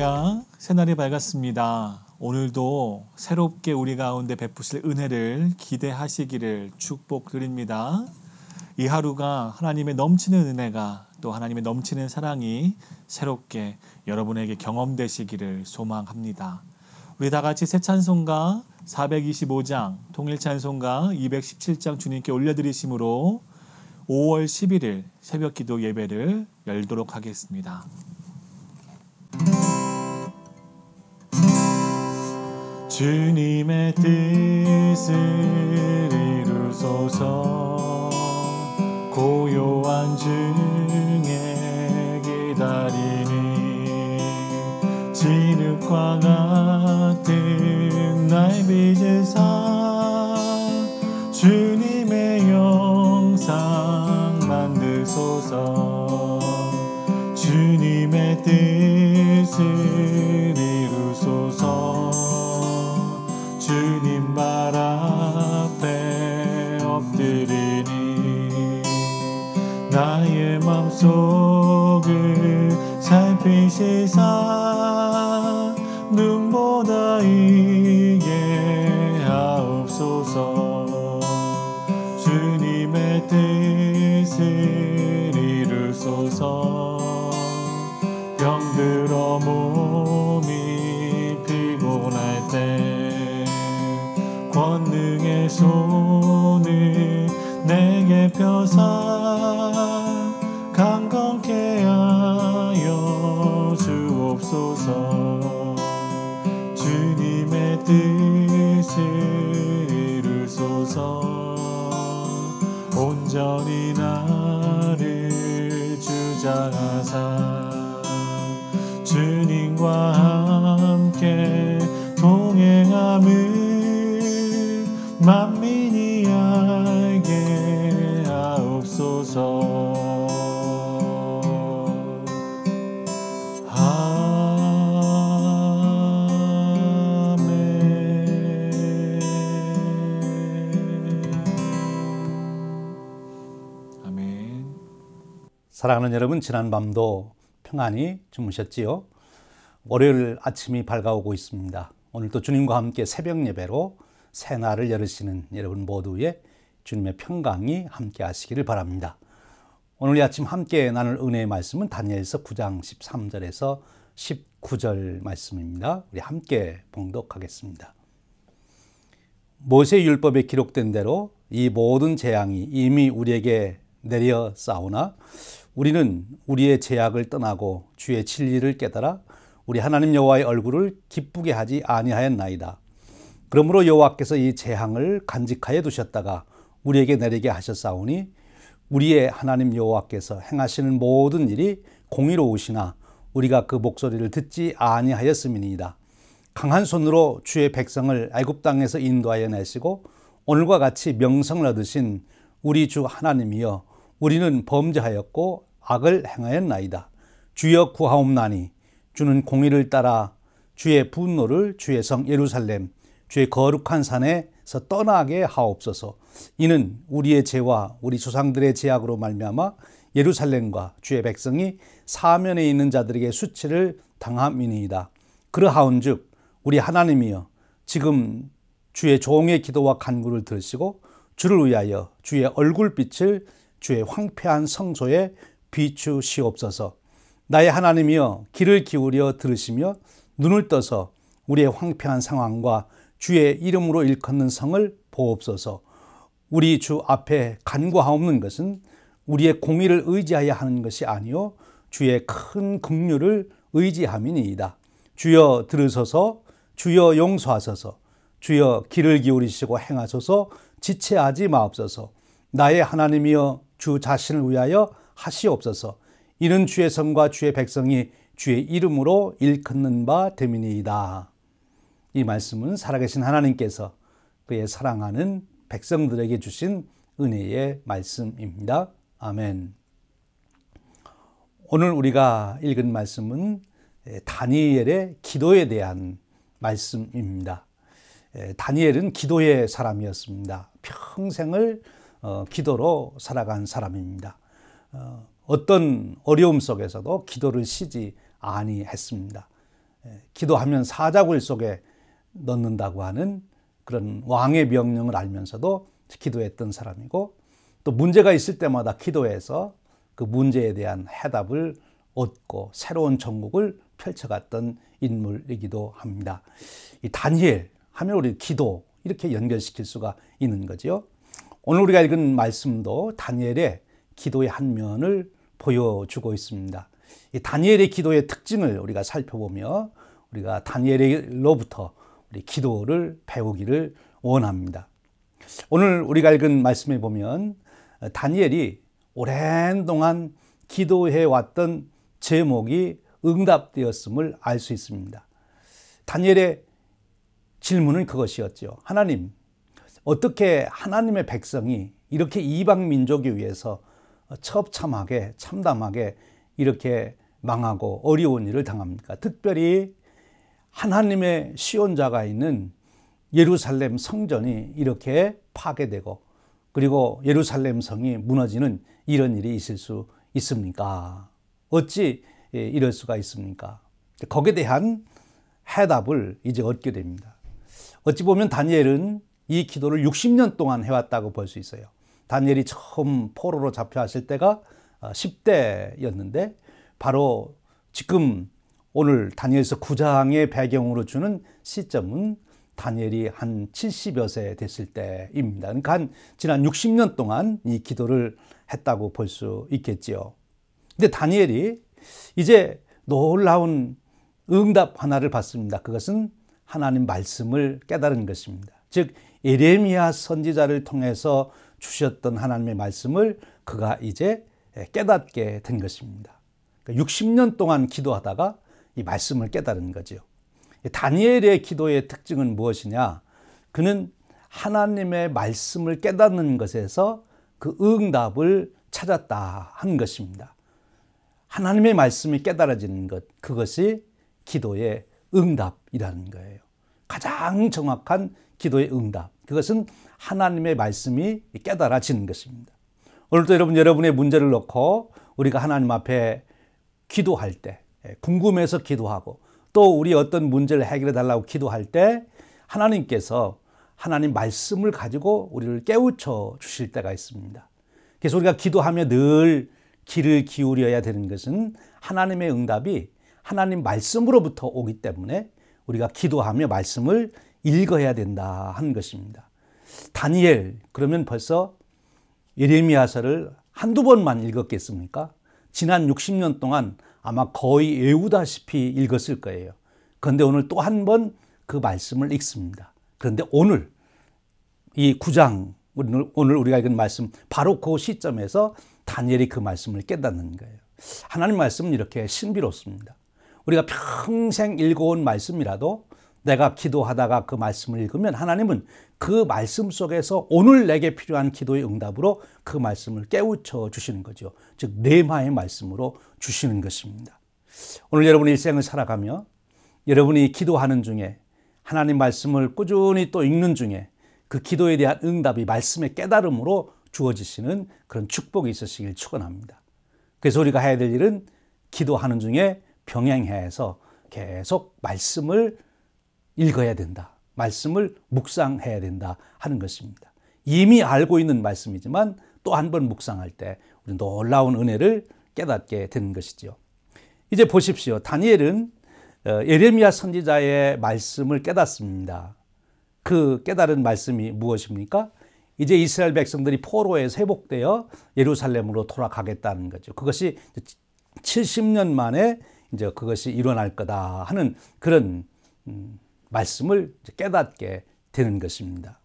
할렐루야, 새날이 밝았습니다. 오늘도 새롭게 우리 가운데 베푸실 은혜를 기대하시기를 축복드립니다. 이 하루가 하나님의 넘치는 은혜가 또 하나님의 넘치는 사랑이 새롭게 여러분에게 경험되시기를 소망합니다. 우리 다 같이 새 찬송가 425장, 통일 찬송가 217장 주님께 올려드리심으로 5월 11일 새벽 기도 예배를 열도록 하겠습니다. 주님의 뜻을 이루소서. 고요한 중에 기다리니 진흙과 같은 날 빚으사 주님의 영상 만드소서. 주님의 뜻을 이루소서. 주님 발 앞에 엎드리니 나의 맘속을 살피시사 눈보다 이게 하옵소서. 주님의 뜻을 이루소서. 병들어 몸이 피곤할 때 권능의 손을 내게 펴사 강건케 하여 주옵소서. 주님의 뜻을 이루소서. 온전히 나를 주장하사 주님과 함께 동행함을 만민이 알게 하옵소서. 아멘. 사랑하는 여러분, 지난 밤도 평안히 주무셨지요? 월요일 아침이 밝아오고 있습니다. 오늘도 주님과 함께 새벽 예배로 새날을 열으시는 여러분 모두의 주님의 평강이 함께 하시기를 바랍니다. 오늘 이 아침 함께 나눌 은혜의 말씀은 다니엘서 9장 13절에서 19절 말씀입니다. 우리 함께 봉독하겠습니다. 모세 율법에 기록된 대로 이 모든 재앙이 이미 우리에게 내려 싸우나 우리는 우리의 죄악을 떠나고 주의 진리를 깨달아 우리 하나님 여호와의 얼굴을 기쁘게 하지 아니하였나이다. 그러므로 여호와께서 이 재앙을 간직하여 두셨다가 우리에게 내리게 하셨사오니 우리의 하나님 여호와께서 행하시는 모든 일이 공의로우시나 우리가 그 목소리를 듣지 아니하였음이니이다. 강한 손으로 주의 백성을 애굽 땅에서 인도하여 내시고 오늘과 같이 명성을 얻으신 우리 주 하나님이여 우리는 범죄하였고 악을 행하였나이다. 주여 구하옵나니 주는 공의를 따라 주의 분노를 주의 성 예루살렘 주의 거룩한 산에서 떠나게 하옵소서. 이는 우리의 죄와 우리 조상들의 죄악으로 말미암아 예루살렘과 주의 백성이 사면에 있는 자들에게 수치를 당함이니이다. 그러하온즉 우리 하나님이여 지금 주의 종의 기도와 간구를 들으시고 주를 위하여 주의 얼굴빛을 주의 황폐한 성소에 비추시옵소서. 나의 하나님이여 귀를 기울여 들으시며 눈을 떠서 우리의 황폐한 상황과 주의 이름으로 일컫는 성을 보옵소서. 우리 주 앞에 간구하옵는 것은 우리의 공의를 의지하여 하는 것이 아니요 주의 큰 긍휼을 의지함이니이다. 주여 들으소서. 주여 용서하소서. 주여 귀를 기울이시고 행하소서. 지체하지 마옵소서. 나의 하나님이여 주 자신을 위하여 하시옵소서. 이는 주의 성과 주의 백성이 주의 이름으로 일컫는 바 됨이니이다. 이 말씀은 살아계신 하나님께서 그의 사랑하는 백성들에게 주신 은혜의 말씀입니다. 아멘. 오늘 우리가 읽은 말씀은 다니엘의 기도에 대한 말씀입니다. 다니엘은 기도의 사람이었습니다. 평생을 기도로 살아간 사람입니다. 어떤 어려움 속에서도 기도를 쉬지 아니했습니다. 기도하면 사자굴 속에 넣는다고 하는 그런 왕의 명령을 알면서도 기도했던 사람이고, 또 문제가 있을 때마다 기도해서 그 문제에 대한 해답을 얻고 새로운 전국을 펼쳐갔던 인물이기도 합니다. 이 다니엘 하면 우리 기도 이렇게 연결시킬 수가 있는 거죠. 오늘 우리가 읽은 말씀도 다니엘의 기도의 한 면을 보여주고 있습니다. 이 다니엘의 기도의 특징을 우리가 살펴보며 우리가 다니엘로부터 우리 기도를 배우기를 원합니다. 오늘 우리가 읽은 말씀에 보면 다니엘이 오랜 동안 기도해 왔던 제목이 응답되었음을 알 수 있습니다. 다니엘의 질문은 그것이었죠. 하나님, 어떻게 하나님의 백성이 이렇게 이방 민족에 의해서 처참하게 참담하게 이렇게 망하고 어려운 일을 당합니까? 특별히 하나님의 시온자가 있는 예루살렘 성전이 이렇게 파괴되고 그리고 예루살렘 성이 무너지는 이런 일이 있을 수 있습니까? 어찌 이럴 수가 있습니까? 거기에 대한 해답을 이제 얻게 됩니다. 어찌 보면 다니엘은 이 기도를 60년 동안 해왔다고 볼 수 있어요. 다니엘이 처음 포로로 잡혀왔을 때가 10대였는데 바로 지금 오늘 다니엘서 9장의 배경으로 주는 시점은 다니엘이 한 70여 세 됐을 때입니다. 그러니까 한 지난 60년 동안 이 기도를 했다고 볼 수 있겠지요. 근데 다니엘이 이제 놀라운 응답 하나를 받습니다. 그것은 하나님 말씀을 깨달은 것입니다. 즉 예레미야 선지자를 통해서 주셨던 하나님의 말씀을 그가 이제 깨닫게 된 것입니다. 60년 동안 기도하다가 이 말씀을 깨달은 거죠. 다니엘의 기도의 특징은 무엇이냐? 그는 하나님의 말씀을 깨닫는 것에서 그 응답을 찾았다 하는 것입니다. 하나님의 말씀이 깨달아지는 것, 그것이 기도의 응답이라는 거예요. 가장 정확한 기도의 응답, 그것은 하나님의 말씀이 깨달아지는 것입니다. 오늘도 여러분의 문제를 놓고 우리가 하나님 앞에 기도할 때, 궁금해서 기도하고 또 우리 어떤 문제를 해결해 달라고 기도할 때 하나님께서 하나님 말씀을 가지고 우리를 깨우쳐 주실 때가 있습니다. 그래서 우리가 기도하며 늘 귀를 기울여야 되는 것은 하나님의 응답이 하나님 말씀으로부터 오기 때문에 우리가 기도하며 말씀을 읽어야 된다 하는 것입니다. 다니엘 그러면 벌써 예레미야서를 한두 번만 읽었겠습니까? 지난 60년 동안 아마 거의 외우다시피 읽었을 거예요. 그런데 오늘 또 한 번 그 말씀을 읽습니다. 그런데 오늘 이 9장, 오늘 우리가 읽은 말씀 바로 그 시점에서 다니엘이 그 말씀을 깨닫는 거예요. 하나님 말씀은 이렇게 신비롭습니다. 우리가 평생 읽어온 말씀이라도 내가 기도하다가 그 말씀을 읽으면 하나님은 그 말씀 속에서 오늘 내게 필요한 기도의 응답으로 그 말씀을 깨우쳐 주시는 거죠. 즉 뇌마의 말씀으로 주시는 것입니다. 오늘 여러분의 일생을 살아가며 여러분이 기도하는 중에 하나님 말씀을 꾸준히 또 읽는 중에 그 기도에 대한 응답이 말씀의 깨달음으로 주어지시는 그런 축복이 있으시길 축원합니다. 그래서 우리가 해야 될 일은 기도하는 중에 병행해서 계속 말씀을 읽어야 된다. 말씀을 묵상해야 된다 하는 것입니다. 이미 알고 있는 말씀이지만 또 한 번 묵상할 때 우리 놀라운 은혜를 깨닫게 되는 것이죠. 이제 보십시오. 다니엘은 예레미야 선지자의 말씀을 깨닫습니다. 그 깨달은 말씀이 무엇입니까? 이제 이스라엘 백성들이 포로에서 회복되어 예루살렘으로 돌아가겠다는 거죠. 그것이 70년 만에 이제 그것이 일어날 거다 하는 그런 말씀을 깨닫게 되는 것입니다.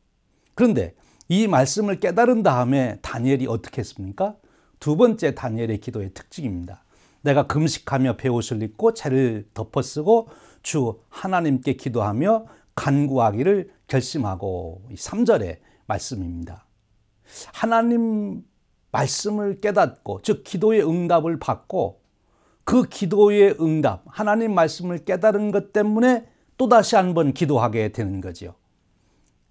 그런데 이 말씀을 깨달은 다음에 다니엘이 어떻게 했습니까? 두 번째 다니엘의 기도의 특징입니다. 내가 금식하며 베옷을 입고 채를 덮어쓰고 주 하나님께 기도하며 간구하기를 결심하고 3절의 말씀입니다. 하나님 말씀을 깨닫고 즉 기도의 응답을 받고 그 기도의 응답 하나님 말씀을 깨달은 것 때문에 또다시 한번 기도하게 되는 거죠.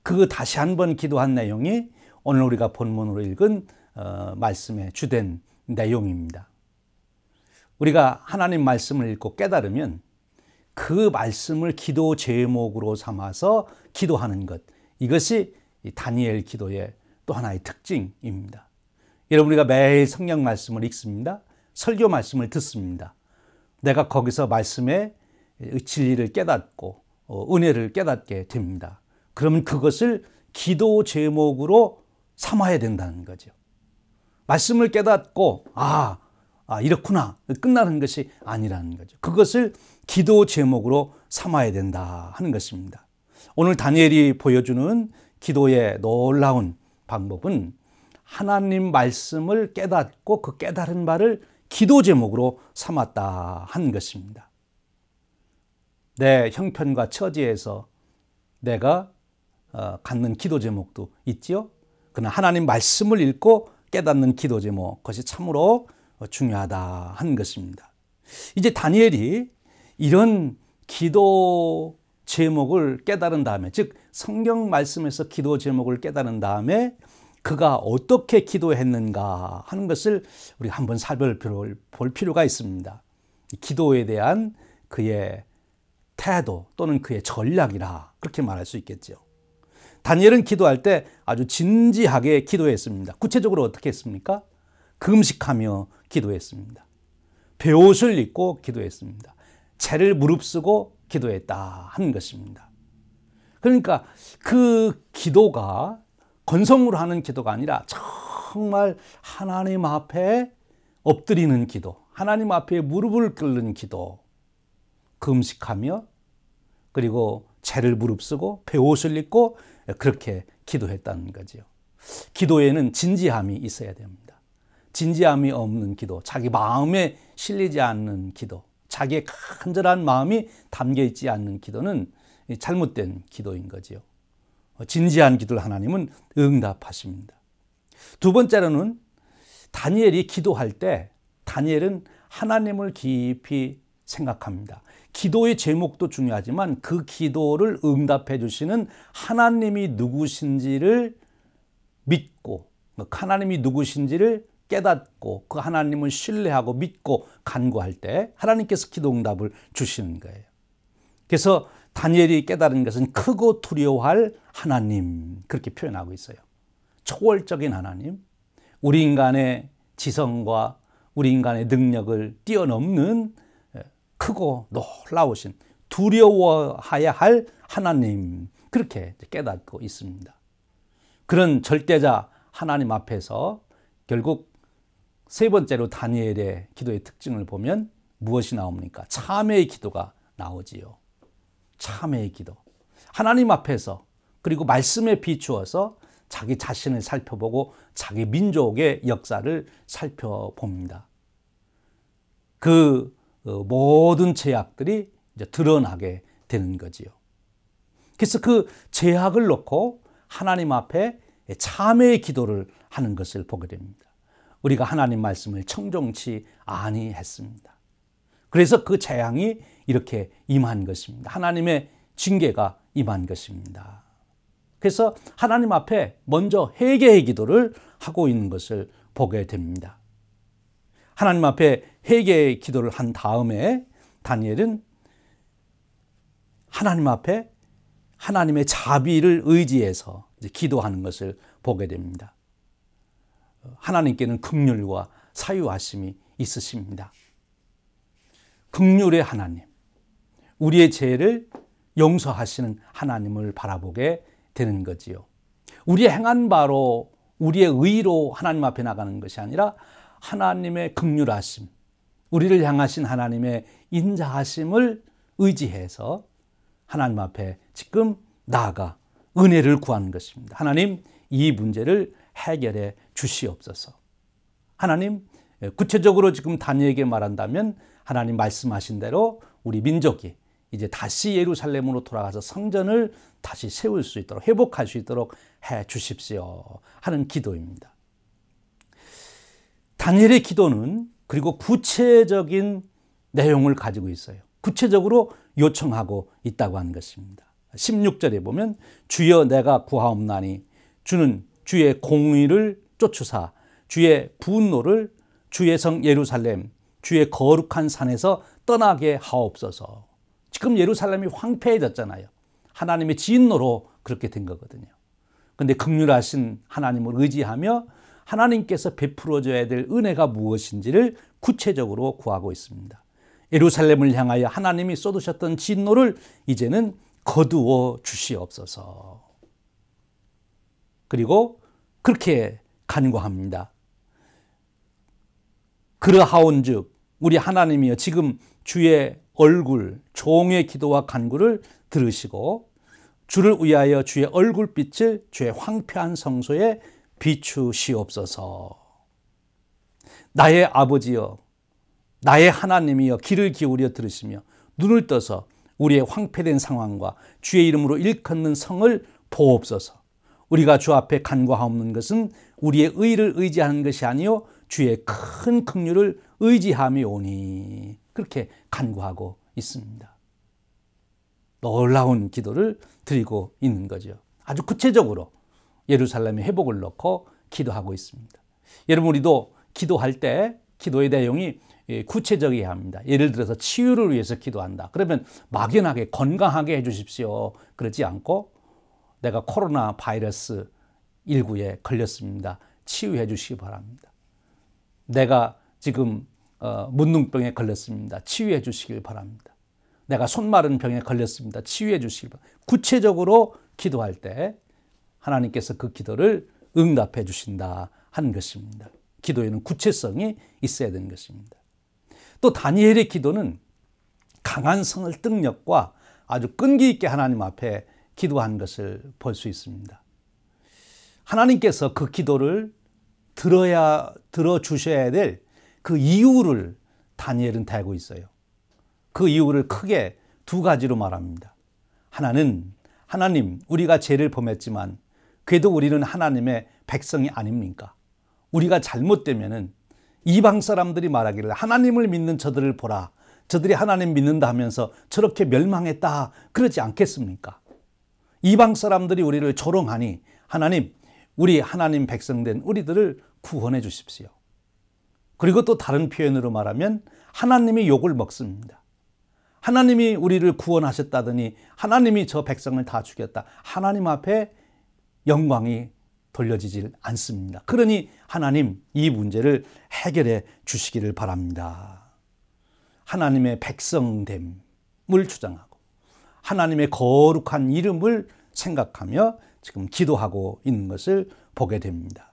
그 다시 한번 기도한 내용이 오늘 우리가 본문으로 읽은 말씀의 주된 내용입니다. 우리가 하나님 말씀을 읽고 깨달으면 그 말씀을 기도 제목으로 삼아서 기도하는 것, 이것이 이 다니엘 기도의 또 하나의 특징입니다. 여러분, 우리가 매일 성경 말씀을 읽습니다. 설교 말씀을 듣습니다. 내가 거기서 말씀의 진리를 깨닫고 은혜를 깨닫게 됩니다. 그러면 그것을 기도 제목으로 삼아야 된다는 거죠. 말씀을 깨닫고 이렇구나 끝나는 것이 아니라는 거죠. 그것을 기도 제목으로 삼아야 된다 하는 것입니다. 오늘 다니엘이 보여주는 기도의 놀라운 방법은 하나님 말씀을 깨닫고 그 깨달은 바를 기도 제목으로 삼았다 하는 것입니다. 내 형편과 처지에서 내가 갖는 기도 제목도 있지요. 그러나 하나님 말씀을 읽고 깨닫는 기도 제목, 그것이 참으로 중요하다 하는 것입니다. 이제 다니엘이 이런 기도 제목을 깨달은 다음에, 즉 성경 말씀에서 기도 제목을 깨달은 다음에 그가 어떻게 기도했는가 하는 것을 우리가 한번 살펴볼 필요가 있습니다. 기도에 대한 그의 태도 또는 그의 전략이라 그렇게 말할 수 있겠죠. 다니엘은 기도할 때 아주 진지하게 기도했습니다. 구체적으로 어떻게 했습니까? 금식하며 기도했습니다. 베옷을 입고 기도했습니다. 재를 무릅쓰고 기도했다 하는 것입니다. 그러니까 그 기도가 건성으로 하는 기도가 아니라 정말 하나님 앞에 엎드리는 기도, 하나님 앞에 무릎을 꿇는 기도, 금식하며 그리고 재를 무릅쓰고 베옷을 입고 그렇게 기도했다는 거죠. 기도에는 진지함이 있어야 됩니다. 진지함이 없는 기도, 자기 마음에 실리지 않는 기도, 자기의 간절한 마음이 담겨 있지 않는 기도는 잘못된 기도인 거지요. 진지한 기도를 하나님은 응답하십니다. 두 번째로는 다니엘이 기도할 때 다니엘은 하나님을 깊이 생각합니다. 기도의 제목도 중요하지만 그 기도를 응답해 주시는 하나님이 누구신지를 믿고, 하나님이 누구신지를 깨닫고 그 하나님을 신뢰하고 믿고 간구할 때 하나님께서 기도 응답을 주시는 거예요. 그래서 다니엘이 깨달은 것은 크고 두려워할 하나님, 그렇게 표현하고 있어요. 초월적인 하나님, 우리 인간의 지성과 우리 인간의 능력을 뛰어넘는 크고 놀라우신, 두려워해야 할 하나님, 그렇게 깨닫고 있습니다. 그런 절대자 하나님 앞에서 결국 세 번째로 다니엘의 기도의 특징을 보면 무엇이 나옵니까? 참회의 기도가 나오지요. 참회의 기도. 하나님 앞에서 그리고 말씀에 비추어서 자기 자신을 살펴보고 자기 민족의 역사를 살펴봅니다. 그 모든 죄악들이 이제 드러나게 되는 거지요. 그래서 그 죄악을 놓고 하나님 앞에 참회의 기도를 하는 것을 보게 됩니다. 우리가 하나님 말씀을 청종치 아니했습니다. 그래서 그 재앙이 이렇게 임한 것입니다. 하나님의 징계가 임한 것입니다. 그래서 하나님 앞에 먼저 회개의 기도를 하고 있는 것을 보게 됩니다. 하나님 앞에 회개의 기도를 한 다음에 다니엘은 하나님 앞에 하나님의 자비를 의지해서 기도하는 것을 보게 됩니다. 하나님께는 긍휼과 사유하심이 있으십니다. 긍휼의 하나님, 우리의 죄를 용서하시는 하나님을 바라보게 되는 거지요. 우리의 행한 바로, 우리의 의로 하나님 앞에 나가는 것이 아니라 하나님의 긍휼하심, 우리를 향하신 하나님의 인자하심을 의지해서 하나님 앞에 지금 나아가 은혜를 구하는 것입니다. 하나님, 이 문제를 해결해 주시옵소서. 하나님, 구체적으로 지금 다니엘에게 말한다면 하나님 말씀하신 대로 우리 민족이 이제 다시 예루살렘으로 돌아가서 성전을 다시 세울 수 있도록, 회복할 수 있도록 해 주십시오 하는 기도입니다. 다니엘의 기도는 그리고 구체적인 내용을 가지고 있어요. 구체적으로 요청하고 있다고 하는 것입니다. 16절에 보면 주여 내가 구하옵나니 주는 주의 공의를 쫓으사 주의 분노를 주의 성 예루살렘 주의 거룩한 산에서 떠나게 하옵소서. 지금 예루살렘이 황폐해졌잖아요. 하나님의 진노로 그렇게 된 거거든요. 그런데 긍휼하신 하나님을 의지하며 하나님께서 베풀어줘야 될 은혜가 무엇인지를 구체적으로 구하고 있습니다. 예루살렘을 향하여 하나님이 쏟으셨던 진노를 이제는 거두어 주시옵소서. 그리고 그렇게 간구합니다. 그러하온즉 우리 하나님이여 지금 주의 얼굴, 종의 기도와 간구를 들으시고 주를 위하여 주의 얼굴빛을 주의 황폐한 성소에 비추시옵소서. 나의 아버지여, 나의 하나님이여 귀를 기울여 들으시며 눈을 떠서 우리의 황폐된 상황과 주의 이름으로 일컫는 성을 보옵소서. 우리가 주 앞에 간구하옵는 것은 우리의 의를 의지하는 것이 아니요 주의 큰 긍휼을 의지함이오니. 그렇게 간구하고 있습니다. 놀라운 기도를 드리고 있는 거죠. 아주 구체적으로 예루살렘의 회복을 놓고 기도하고 있습니다. 여러분, 우리도 기도할 때 기도의 내용이 구체적이어야 합니다. 예를 들어서 치유를 위해서 기도한다. 그러면 막연하게 건강하게 해주십시오. 그러지 않고 내가 코로나 바이러스 19에 걸렸습니다. 치유해 주시기 바랍니다. 내가 지금 문둥병에 걸렸습니다. 치유해 주시길 바랍니다. 내가 손마른 병에 걸렸습니다. 치유해 주시길 바랍니다. 구체적으로 기도할 때 하나님께서 그 기도를 응답해 주신다 하는 것입니다. 기도에는 구체성이 있어야 되는 것입니다. 또 다니엘의 기도는 강한 성을능력과 아주 끈기 있게 하나님 앞에 기도한 것을 볼 수 있습니다. 하나님께서 그 기도를 들어주셔야 될 그 이유를 다니엘은 대고 있어요. 그 이유를 크게 두 가지로 말합니다. 하나는 하나님, 우리가 죄를 범했지만 그래도 우리는 하나님의 백성이 아닙니까? 우리가 잘못되면은 이방 사람들이 말하기를 하나님을 믿는 저들을 보라. 저들이 하나님 믿는다 하면서 저렇게 멸망했다. 그러지 않겠습니까? 이방 사람들이 우리를 조롱하니 하나님, 우리 하나님 백성된 우리들을 구원해 주십시오. 그리고 또 다른 표현으로 말하면 하나님이 욕을 먹습니다. 하나님이 우리를 구원하셨다더니 하나님이 저 백성을 다 죽였다. 하나님 앞에 영광이 돌려지질 않습니다. 그러니 하나님, 이 문제를 해결해 주시기를 바랍니다. 하나님의 백성됨을 주장하고 하나님의 거룩한 이름을 생각하며 지금 기도하고 있는 것을 보게 됩니다.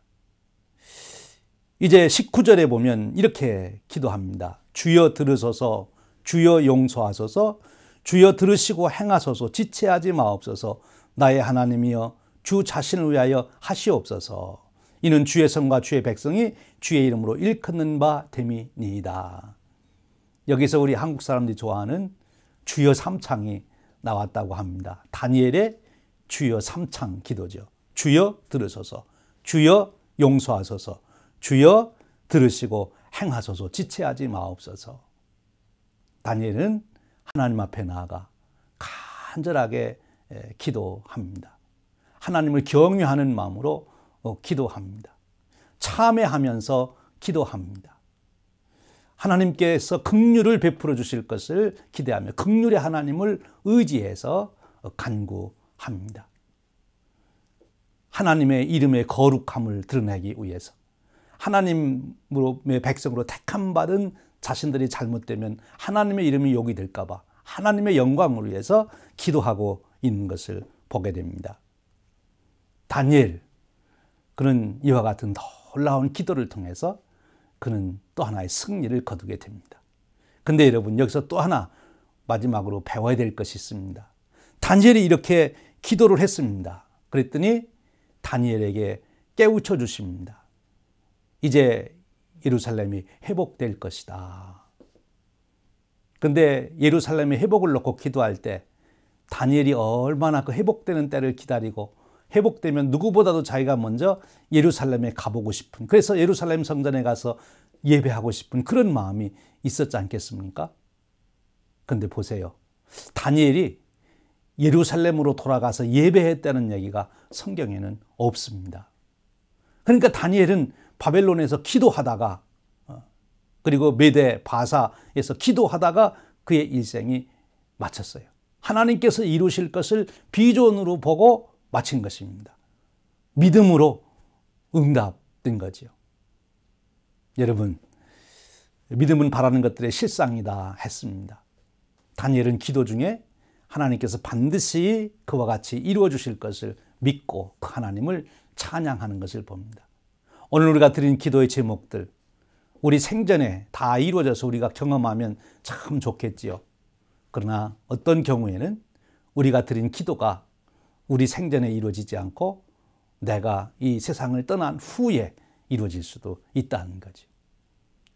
이제 19절에 보면 이렇게 기도합니다. 주여 들으소서, 주여 용서하소서, 주여 들으시고 행하소서, 지체하지 마옵소서. 나의 하나님이여 주 자신을 위하여 하시옵소서. 이는 주의 성과 주의 백성이 주의 이름으로 일컫는 바 됨이니이다. 여기서 우리 한국 사람들이 좋아하는 주여 삼창이 나왔다고 합니다. 다니엘의 주여 삼창 기도죠. 주여 들으소서, 주여 용서하소서, 주여 들으시고 행하소서, 지체하지 마옵소서. 다니엘은 하나님 앞에 나아가 간절하게 기도합니다. 하나님을 경외하는 마음으로 기도합니다. 참회하면서 기도합니다. 하나님께서 긍휼을 베풀어 주실 것을 기대하며 긍휼의 하나님을 의지해서 간구합니다. 하나님의 이름의 거룩함을 드러내기 위해서, 하나님의 백성으로 택함받은 자신들이 잘못되면 하나님의 이름이 욕이 될까 봐 하나님의 영광을 위해서 기도하고 있는 것을 보게 됩니다. 다니엘, 그는 이와 같은 놀라운 기도를 통해서 그는 또 하나의 승리를 거두게 됩니다. 근데 여러분, 여기서 또 하나 마지막으로 배워야 될 것이 있습니다. 다니엘이 이렇게 기도를 했습니다. 그랬더니 다니엘에게 깨우쳐 주십니다. 이제 예루살렘이 회복될 것이다. 근데 예루살렘의 회복을 놓고 기도할 때 다니엘이 얼마나 그 회복되는 때를 기다리고 회복되면 누구보다도 자기가 먼저 예루살렘에 가보고 싶은, 그래서 예루살렘 성전에 가서 예배하고 싶은 그런 마음이 있었지 않겠습니까? 근데 보세요. 다니엘이 예루살렘으로 돌아가서 예배했다는 얘기가 성경에는 없습니다. 그러니까 다니엘은 바벨론에서 기도하다가, 그리고 메대 바사에서 기도하다가 그의 일생이 마쳤어요. 하나님께서 이루실 것을 비전으로 보고 마친 것입니다. 믿음으로 응답된 거지요. 여러분, 믿음은 바라는 것들의 실상이다 했습니다. 다니엘은 기도 중에 하나님께서 반드시 그와 같이 이루어 주실 것을 믿고 그 하나님을 찬양하는 것을 봅니다. 오늘 우리가 드린 기도의 제목들, 우리 생전에 다 이루어져서 우리가 경험하면 참 좋겠지요. 그러나 어떤 경우에는 우리가 드린 기도가 우리 생전에 이루어지지 않고 내가 이 세상을 떠난 후에 이루어질 수도 있다는 거죠.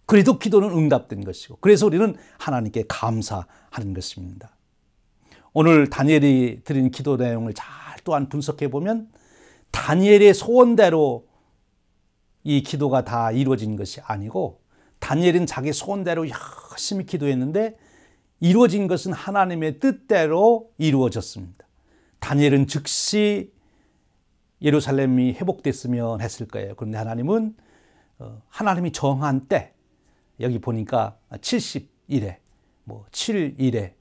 그래도 기도는 응답된 것이고, 그래서 우리는 하나님께 감사하는 것입니다. 오늘 다니엘이 드린 기도 내용을 잘 또한 분석해 보면 다니엘의 소원대로 이 기도가 다 이루어진 것이 아니고, 다니엘은 자기 소원대로 열심히 기도했는데 이루어진 것은 하나님의 뜻대로 이루어졌습니다. 다니엘은 즉시 예루살렘이 회복됐으면 했을 거예요. 그런데 하나님은 하나님이 정한 때, 여기 보니까 70일에, 7일에,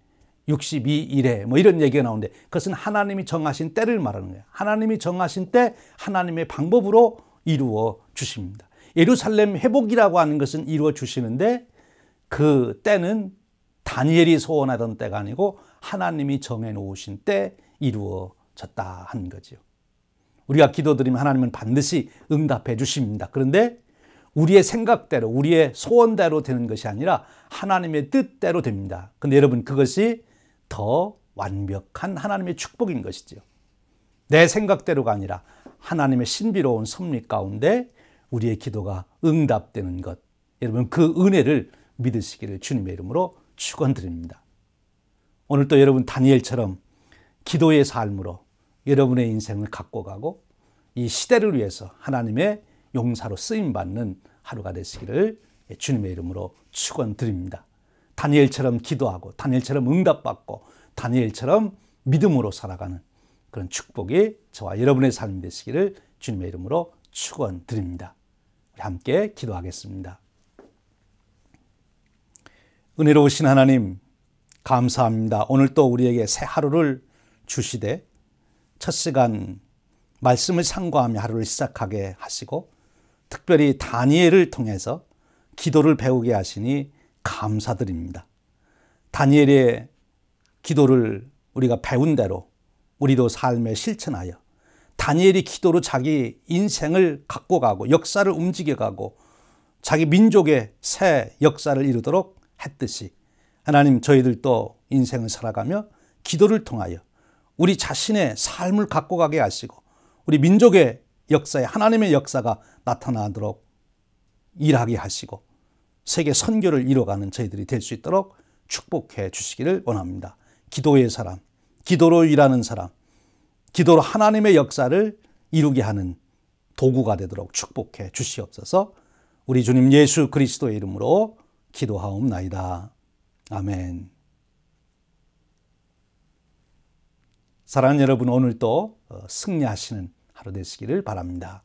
62일에 이런 얘기가 나오는데 그것은 하나님이 정하신 때를 말하는 거예요. 하나님이 정하신 때 하나님의 방법으로 이루어 주십니다. 예루살렘 회복이라고 하는 것은 이루어 주시는데 그 때는 다니엘이 소원하던 때가 아니고 하나님이 정해 놓으신 때 이루어졌다 한 거죠. 우리가 기도드리면 하나님은 반드시 응답해 주십니다. 그런데 우리의 생각대로, 우리의 소원대로 되는 것이 아니라 하나님의 뜻대로 됩니다. 그런데 여러분, 그것이 더 완벽한 하나님의 축복인 것이죠. 내 생각대로가 아니라 하나님의 신비로운 섭리 가운데 우리의 기도가 응답되는 것, 여러분 그 은혜를 믿으시기를 주님의 이름으로 축원드립니다. 오늘 또 여러분 다니엘처럼 기도의 삶으로 여러분의 인생을 갖고 가고 이 시대를 위해서 하나님의 용사로 쓰임받는 하루가 되시기를 주님의 이름으로 축원드립니다. 다니엘처럼 기도하고 다니엘처럼 응답받고 다니엘처럼 믿음으로 살아가는 그런 축복이 저와 여러분의 삶이 되시기를 주님의 이름으로 축원드립니다. 우리 함께 기도하겠습니다. 은혜로우신 하나님, 감사합니다. 오늘 또 우리에게 새 하루를 주시되 첫 시간 말씀을 상고하며 하루를 시작하게 하시고 특별히 다니엘을 통해서 기도를 배우게 하시니 감사드립니다. 다니엘의 기도를 우리가 배운 대로 우리도 삶에 실천하여 다니엘이 기도로 자기 인생을 갖고 가고 역사를 움직여가고 자기 민족의 새 역사를 이루도록 했듯이 하나님, 저희들도 인생을 살아가며 기도를 통하여 우리 자신의 삶을 갖고 가게 하시고 우리 민족의 역사에 하나님의 역사가 나타나도록 일하게 하시고 세계 선교를 이뤄가는 저희들이 될 수 있도록 축복해 주시기를 원합니다. 기도의 사람, 기도로 일하는 사람, 기도로 하나님의 역사를 이루게 하는 도구가 되도록 축복해 주시옵소서. 우리 주님 예수 그리스도의 이름으로 기도하옵나이다. 아멘. 사랑하는 여러분, 오늘도 승리하시는 하루 되시기를 바랍니다.